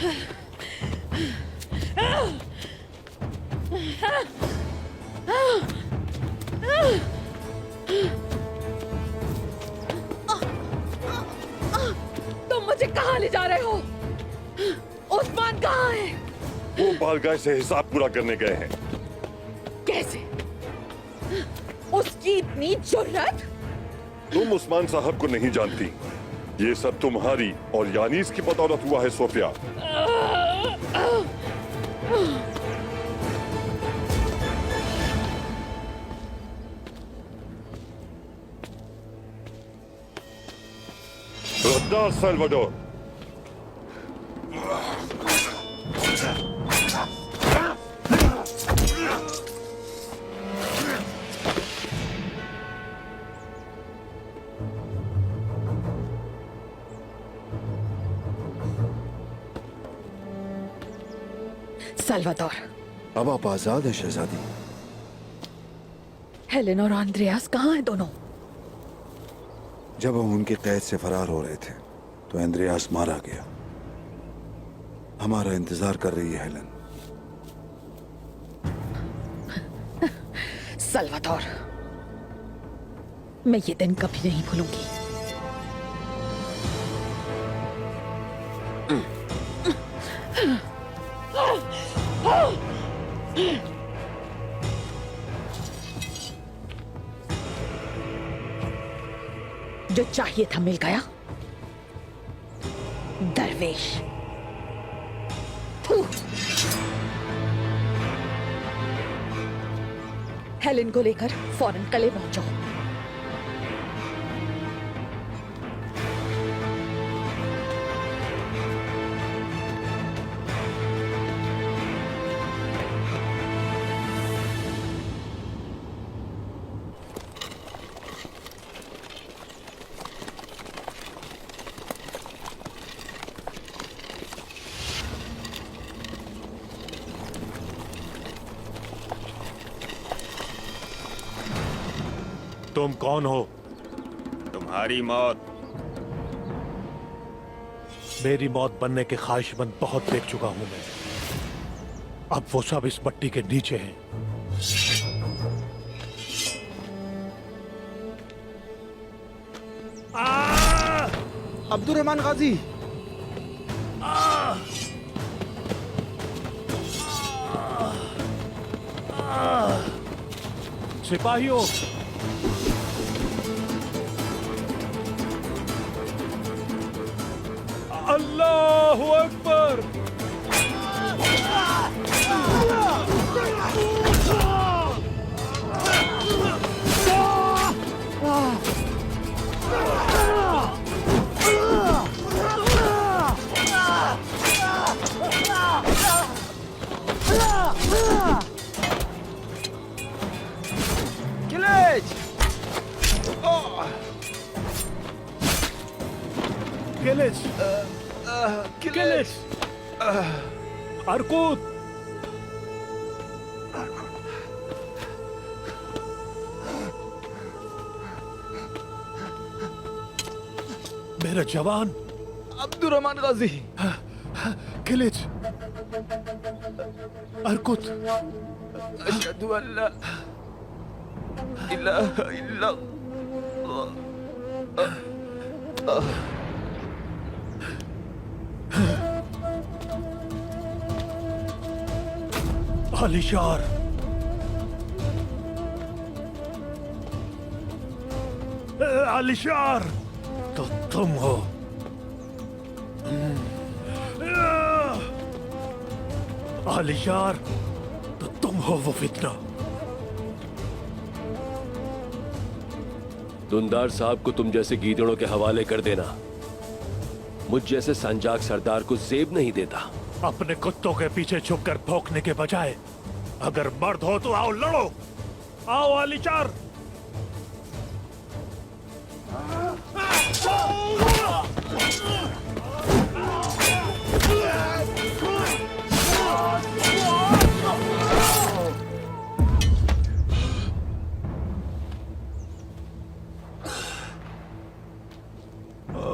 तुम मुझे कहाँ ले जा रहे हो? उस्मान कहाँ है? वो बारगाह से हिसाब पूरा करने गए हैं। कैसे? उसकी इतनी जुर्रत? तुम उस्मान साहब को नहीं जानती। ये सब तुम्हारी और यानीस की बदौलत हुआ है सोफिया। रद्दार साल्वाडोर, साल्वाडोर, अब आप आजाद हैं शहजादी। हेलेन और आंद्रेयास कहाँ हैं दोनों? जब हम उनके कैद से फरार हो रहे थे तो एंद्रियास मारा गया। हमारा इंतजार कर रही है हेलेन। साल्वाडोर, मैं ये दिन कभी नहीं भूलूंगी। जो चाहिए था मिल गया। दरवेश। थू। हेलेन को लेकर फौरन कले पहुंचो। तुम कौन हो? तुम्हारी मौत। मेरी मौत बनने के ख्वाहिशमंद बहुत देख चुका हूं मैं। अब वो सब इस मट्टी के नीचे हैं। अब्दुल रहमान गाजी। सिपाहियों, अल्लाहु अकबर। किलिच, किलिच, अर्कुत, मेरा जवान अब्दुल रहमान गाजी। किलिच, अर्कुत, अशहदु अल्ला इलाहा इल्लल्लाह। आलिशार, आलिशार तो तुम हो। आलिशार तो तुम हो वो फितना। दुंदार साहब को तुम जैसे गीदड़ों के हवाले कर देना मुझ जैसे संजाक सरदार को जेब नहीं देता। अपने कुत्तों के पीछे छुपकर भौंकने के बजाय अगर मर्द हो तो आओ लड़ो। आओ आलिशार।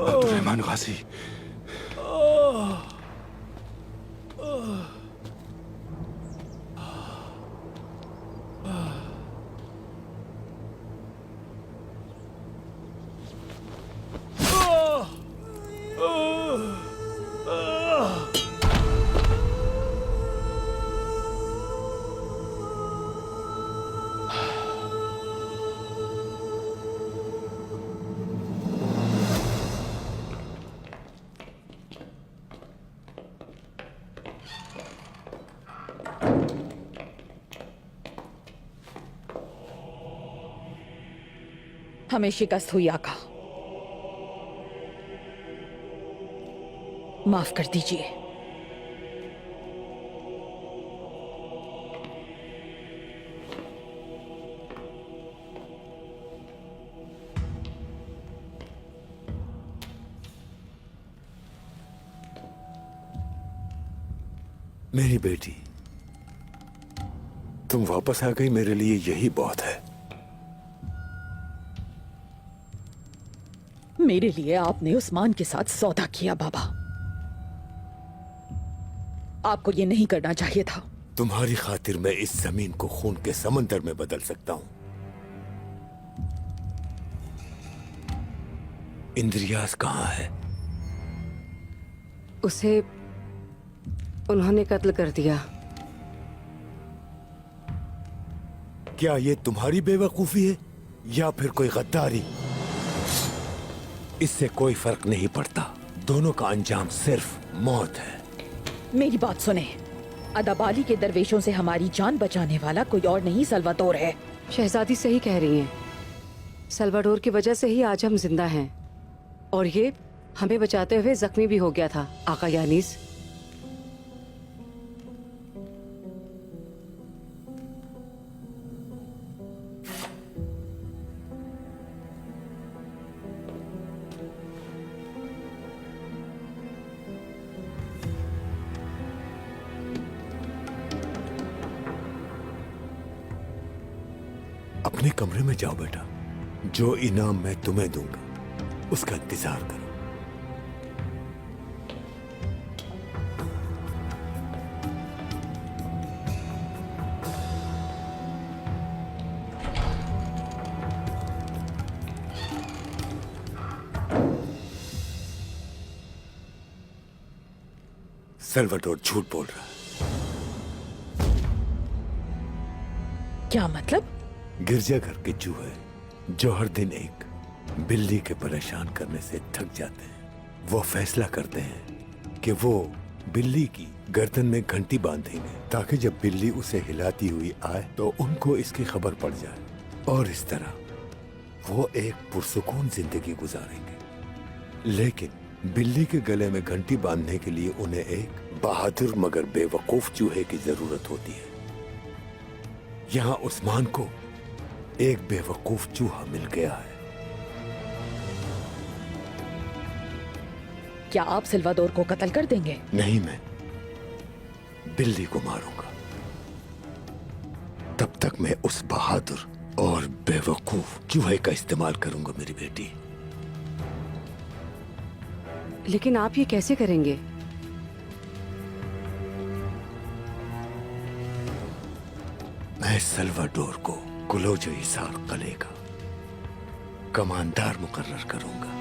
अब्दुल रहमान गाजी। हमें शिकस्त हुई आका। माफ कर दीजिए। मेरी बेटी, तुम वापस आ गई, मेरे लिए यही बहुत है। मेरे लिए आपने उस्मान के साथ सौदा किया बाबा। आपको ये नहीं करना चाहिए था। तुम्हारी खातिर मैं इस जमीन को खून के समंदर में बदल सकता हूं। इंद्रियास कहां है? उसे उन्होंने कत्ल कर दिया। क्या ये तुम्हारी बेवकूफी है या फिर कोई गद्दारी? इससे कोई फर्क नहीं पड़ता, दोनों का अंजाम सिर्फ मौत है। मेरी बात सुने, अदाबाली के दरवेशों से हमारी जान बचाने वाला कोई और नहीं सल्वाडोर है। शहजादी सही कह रही हैं। सल्वाडोर की वजह से ही आज हम जिंदा हैं, और ये हमें बचाते हुए जख्मी भी हो गया था। आका यानीस, अपने कमरे में जाओ बेटा। जो इनाम मैं तुम्हें दूंगा उसका इंतजार करो। सल्वाडोर झूठ बोल रहा है। क्या मतलब? गिरजाघर के चूहे जो हर दिन एक बिल्ली के परेशान करने से थक जाते हैं, वो फैसला करते हैं कि वो बिल्ली की गर्दन में घंटी बांधेंगे ताकि जब बिल्ली उसे हिलाती हुई आए तो उनको इसकी खबर पड़ जाए, और इस तरह वो एक पुरसुकून जिंदगी गुजारेंगे। लेकिन बिल्ली के गले में घंटी बांधने के लिए उन्हें एक बहादुर मगर बेवकूफ चूहे की जरूरत होती है। यहाँ उस्मान को एक बेवकूफ चूहा मिल गया है। क्या आप सल्वाडोर को कत्ल कर देंगे? नहीं, मैं बिल्ली को मारूंगा। तब तक मैं उस बहादुर और बेवकूफ चूहे का इस्तेमाल करूंगा मेरी बेटी। लेकिन आप ये कैसे करेंगे? मैं सल्वाडोर को कुलोजो इसार कले का कमांडर मुकर्रर करूंगा।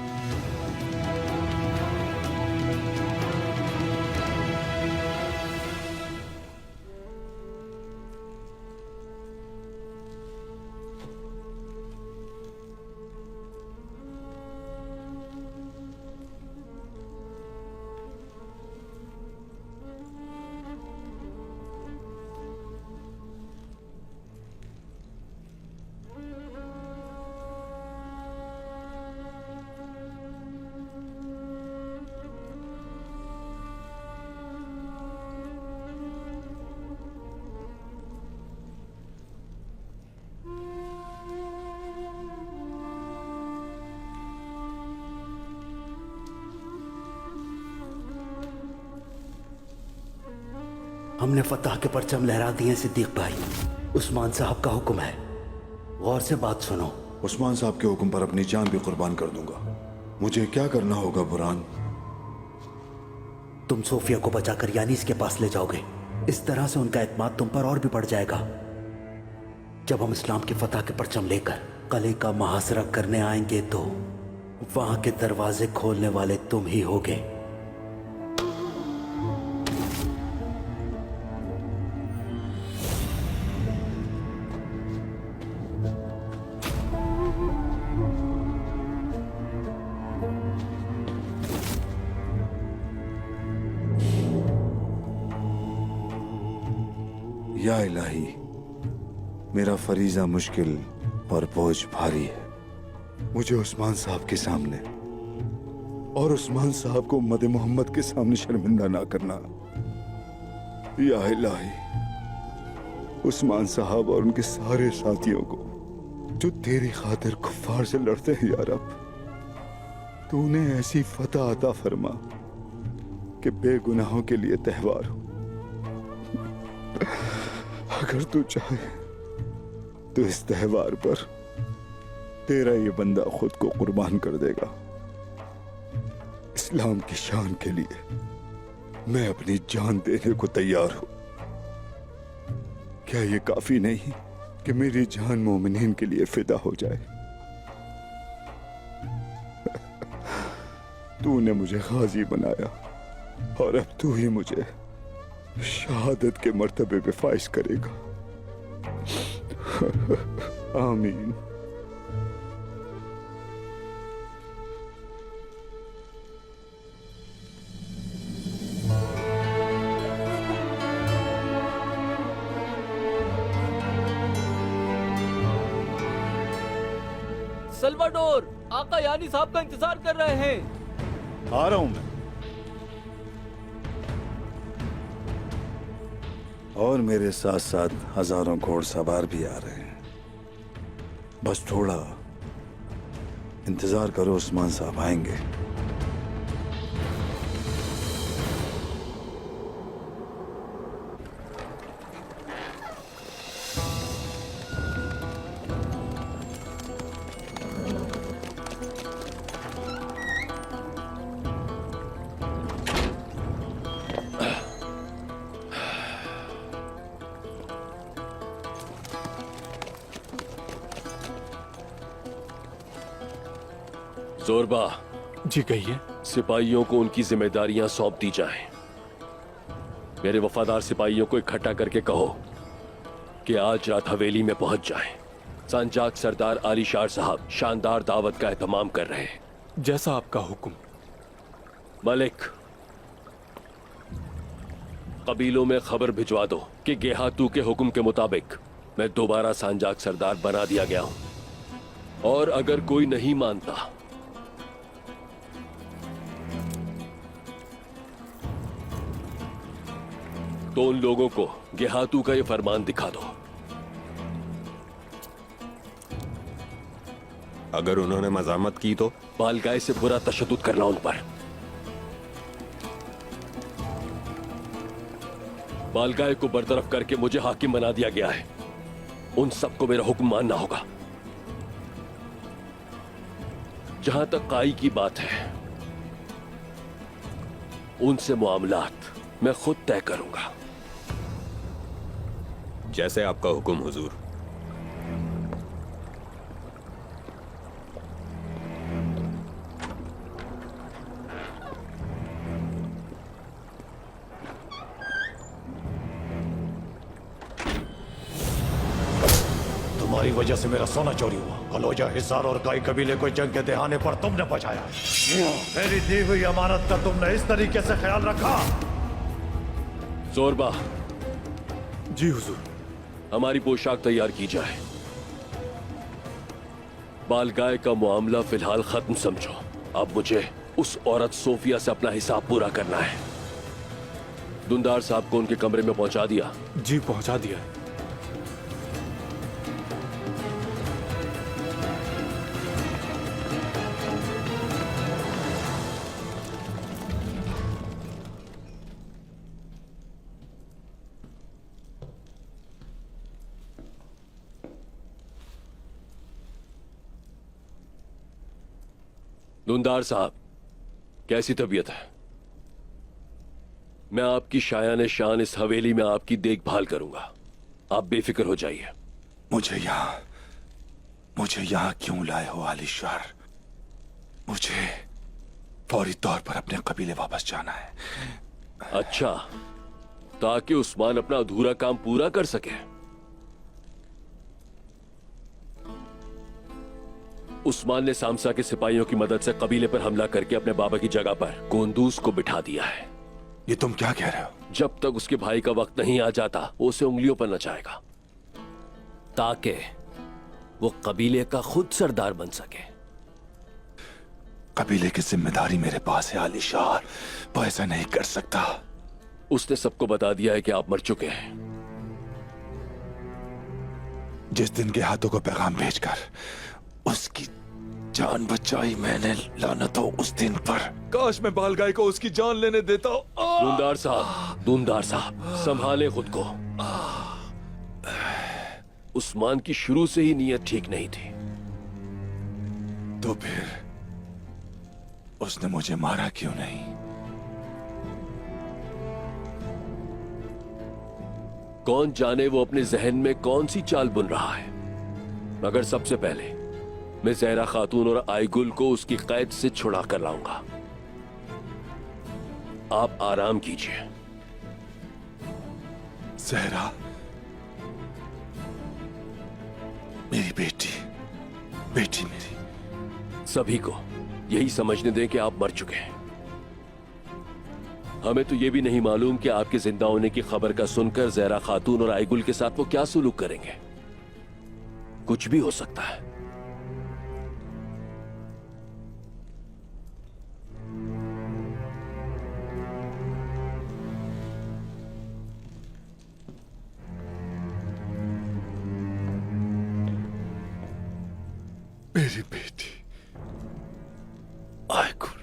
हमने फतह के परचम लहरा दिए सिद्दीक भाई। उस्मान साहब का हुक्म है, गौर से बात सुनो। उस्मान साहब के हुक्म पर अपनी जान भी कुर्बान कर दूंगा। मुझे क्या करना होगा बुरहान? तुम सोफिया को बचाकर यानीस के पास ले जाओगे। इस तरह से उनका एतमाद तुम पर और भी बढ़ जाएगा। जब हम इस्लाम की फतह के परचम लेकर कले का मुहासरा करने आएंगे तो वहां के दरवाजे खोलने वाले तुम ही होगे। या इलाही, मेरा फरीजा मुश्किल और बोझ भारी है। मुझे उस्मान साहब के सामने और उस्मान साहब को उम्मत मोहम्मद के सामने शर्मिंदा ना करना। या इलाही, उस्मान साहब और उनके सारे साथियों को जो तेरी खातिर कुफ्फार से लड़ते हैं या रब, तूने ऐसी फतह अता फरमा कि बेगुनाहों के लिए त्योहार हो। अगर तू चाहे तो इस त्योहार पर तेरा ये बंदा खुद को कुर्बान कर देगा। इस्लाम की शान के लिए मैं अपनी जान देने को तैयार हूं। क्या ये काफी नहीं कि मेरी जान मोमिनीन के लिए फिदा हो जाए? तूने मुझे गाजी बनाया और अब तू ही मुझे शहादत के मर्तबे पे फाइज करेगा। आमीन। सल्वाडोर, आका यानी साहब का इंतजार कर रहे हैं। आ रहा हूं मैं। और मेरे साथ साथ हजारों घोड़सवार भी आ रहे हैं। बस थोड़ा इंतजार करो, उस्मान साहब आएंगे। जोरबा, जी कहिए। सिपाहियों को उनकी जिम्मेदारियां सौंप दी जाएं। मेरे वफादार सिपाहियों को इकट्ठा करके कहो कि आज रात हवेली में पहुंच जाएं। संजाक सरदार आलीशार साहब शानदार दावत का एहतमाम कर रहे हैं। जैसा आपका हुक्म। मलिक, कबीलों में खबर भिजवा दो कि गेहातू के हुक्म के मुताबिक मैं दोबारा संजाक सरदार बना दिया गया हूं। और अगर कोई नहीं मानता तो उन लोगों को गेहातू का ये फरमान दिखा दो। अगर उन्होंने मजामत की तो बालगाय से बुरा तशद्दुद करना उन पर। बालगाय को बरतरफ करके मुझे हाकिम बना दिया गया है। उन सबको मेरा हुक्म मानना होगा। जहां तक काई की बात है, उनसे मामलात मैं खुद तय करूंगा। जैसे आपका हुक्म हुजूर। तुम्हारी वजह से मेरा सोना चोरी हुआ। कलोजा, हिसार और गाय कबीले को जंग के दहाने पर तुमने बचाया। मेरी दी हुई अमानत का तुमने इस तरीके से ख्याल रखा। जोरबा, जी हुजूर। हमारी पोशाक तैयार की जाए। बालगाय का मामला फिलहाल खत्म समझो। अब मुझे उस औरत सोफिया से अपना हिसाब पूरा करना है। दुंदार साहब को उनके कमरे में पहुंचा दिया? जी पहुंचा दिया। दुंदार साहब, कैसी तबीयत है? मैं आपकी शायान शान इस हवेली में आपकी देखभाल करूंगा। आप बेफिक्र हो जाइए। मुझे यहां क्यों लाए हो आलीशार? मुझे फौरी तौर पर अपने कबीले वापस जाना है। अच्छा, ताकि उस्मान अपना अधूरा काम पूरा कर सके। उस्मान ने सामसा के सिपाहियों की मदद से कबीले पर हमला करके अपने बाबा की जगह पर कोंदूस को बिठा दिया है। ये तुम क्या कह रहे हो? जब तक उसके भाई का वक्त नहीं आ जाता, वो उसे उंगलियों पर नचाएगा ताकि वो कबीले का खुद सरदार बन सके। कबीले की जिम्मेदारी मेरे पास है आली शाह, वो ऐसा नहीं कर सकता। उसने सबको बता दिया है कि आप मर चुके हैं। जिस दिन के हाथों को पैगाम भेजकर उसकी जान बचाई मैंने, लानत हो उस दिन पर। काश मैं बालगाय को उसकी जान लेने देता। दूनदार साहब, संभाले खुद को। उस्मान की शुरू से ही नीयत ठीक नहीं थी। तो फिर उसने मुझे मारा क्यों नहीं? कौन जाने वो अपने जहन में कौन सी चाल बुन रहा है। मगर सबसे पहले मैं जहरा खातून और आईगुल को उसकी कैद से छुड़ा कर लाऊंगा। आप आराम कीजिए। जहरा मेरी बेटी, बेटी मेरी। सभी को यही समझने दें कि आप मर चुके हैं। हमें तो यह भी नहीं मालूम कि आपके जिंदा होने की खबर का सुनकर जहरा खातून और आईगुल के साथ वो क्या सुलूक करेंगे। कुछ भी हो सकता है। मेरी बेटी आईगुल।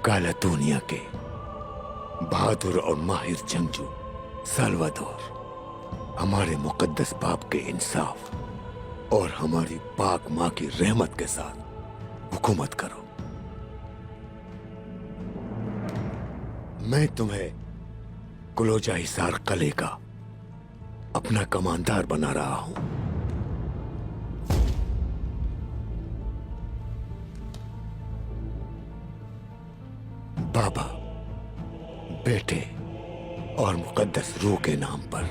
काला दुनिया के बहादुर और माहिर जंगजू साल्वादोर, हमारे मुकद्दस बाप के इंसाफ और हमारी पाक माँ की रहमत के साथ हुकूमत करो। मैं तुम्हें कुलोजा हिसार किले का अपना कमांडर बना रहा हूं। बाबा, बेटे और मुकद्दस रूह के नाम पर।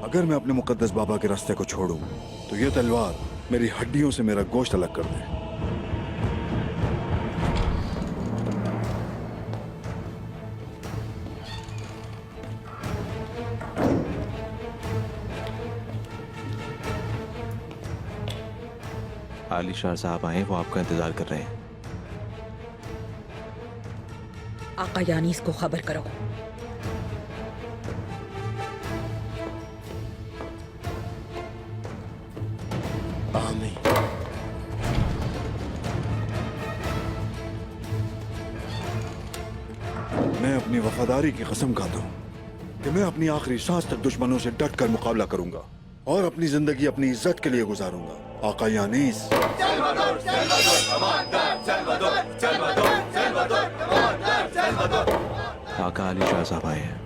अगर मैं अपने मुकद्दस बाबा के रास्ते को छोड़ूं तो ये तलवार मेरी हड्डियों से मेरा गोश्त अलग कर दे। आली शाह साहब आए, वो आपका इंतजार कर रहे हैं। आका यानीस को खबर करो। आमीन। मैं अपनी वफादारी की कसम खाता हूं कि मैं अपनी आखिरी सांस तक दुश्मनों से डट कर मुकाबला करूंगा और अपनी जिंदगी अपनी इज्जत के लिए गुजारूंगा। आका यानीस। आका आली शाह साहब आए हैं।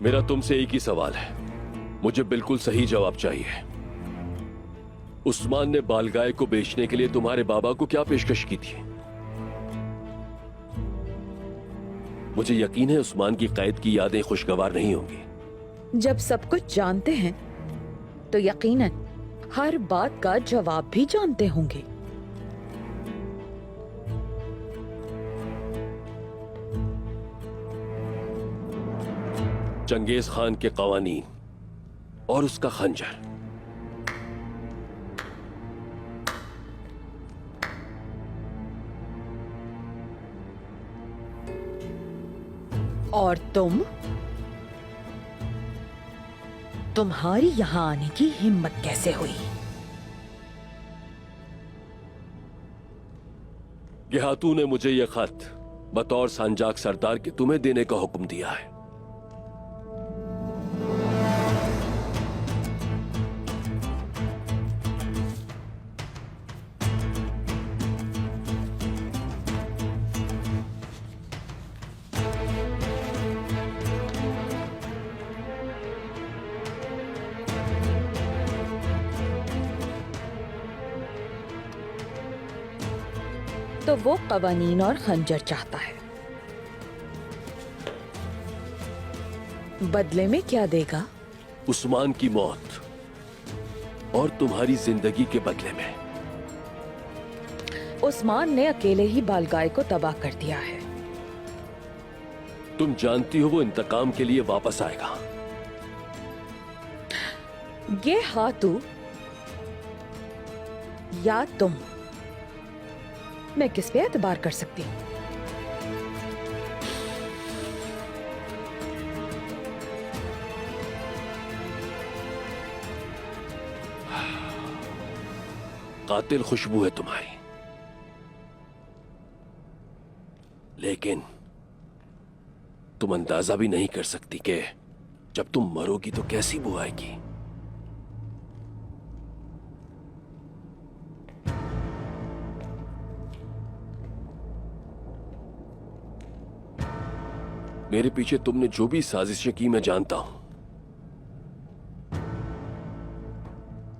मेरा तुमसे एक ही सवाल है, मुझे बिल्कुल सही जवाब चाहिए। उस्मान ने बालगाय को बेचने के लिए तुम्हारे बाबा को क्या पेशकश की थी? मुझे यकीन है उस्मान की कैद की यादें खुशगवार नहीं होंगी। जब सब कुछ जानते हैं तो यकीनन हर बात का जवाब भी जानते होंगे। चंगेज खान के कवानीन और उसका खंजर। और तुम्हारी यहां आने की हिम्मत कैसे हुई? गेहातू ने मुझे यह खत बतौर सांजाक सरदार के तुम्हें देने का हुक्म दिया है। तो वो कवानीन और खंजर चाहता है। बदले में क्या देगा? उस्मान की मौत और तुम्हारी जिंदगी के बदले में। उस्मान ने अकेले ही बालगाय को तबाह कर दिया है। तुम जानती हो वो इंतकाम के लिए वापस आएगा। ये हाथू या तुम, मैं किस पे एतबार कर सकती हूँ? कातिल खुशबू है तुम्हारी, लेकिन तुम अंदाजा भी नहीं कर सकती कि जब तुम मरोगी तो कैसी बू आएगी। मेरे पीछे तुमने जो भी साजिशें की मैं जानता हूं,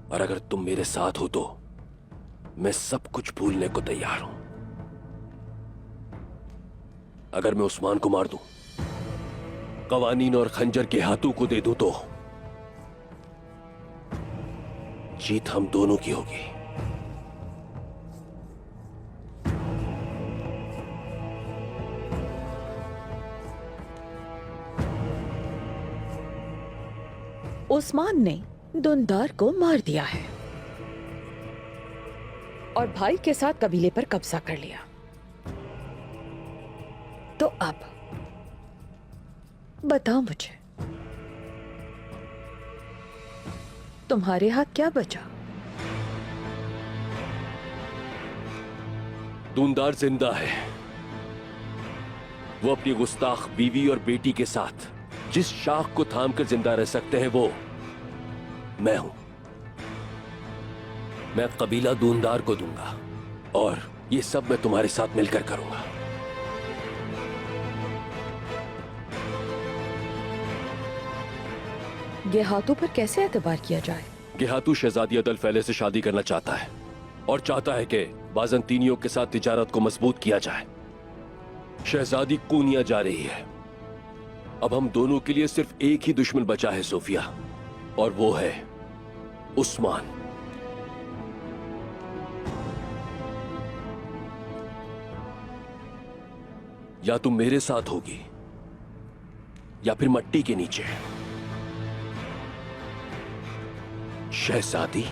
और अगर तुम मेरे साथ हो तो मैं सब कुछ भूलने को तैयार हूं। अगर मैं उस्मान को मार दूं, कवानीन और खंजर के हाथों को दे दूं तो जीत हम दोनों की होगी। उस्मान ने दुंदार को मार दिया है और भाई के साथ कबीले पर कब्जा कर लिया। तो अब बताओ मुझे, तुम्हारे हाथ क्या बचा? दूंदार जिंदा है। वो अपनी गुस्ताख बीवी और बेटी के साथ जिस शाख को थाम कर जिंदा रह सकते हैं वो मैं हूं। मैं कबीला दूंदार को दूंगा और ये सब मैं तुम्हारे साथ मिलकर करूंगा। गेहातू पर कैसे एतबार किया जाए? गेहातू शहजादी अदल फैले से शादी करना चाहता है और चाहता है कि बाजंतीनियों के साथ तिजारत को मजबूत किया जाए। शहजादी कूनिया जा रही है। अब हम दोनों के लिए सिर्फ एक ही दुश्मन बचा है सोफिया, और वो है उस्मान। या तुम मेरे साथ होगी या फिर मट्टी के नीचे। शहजादी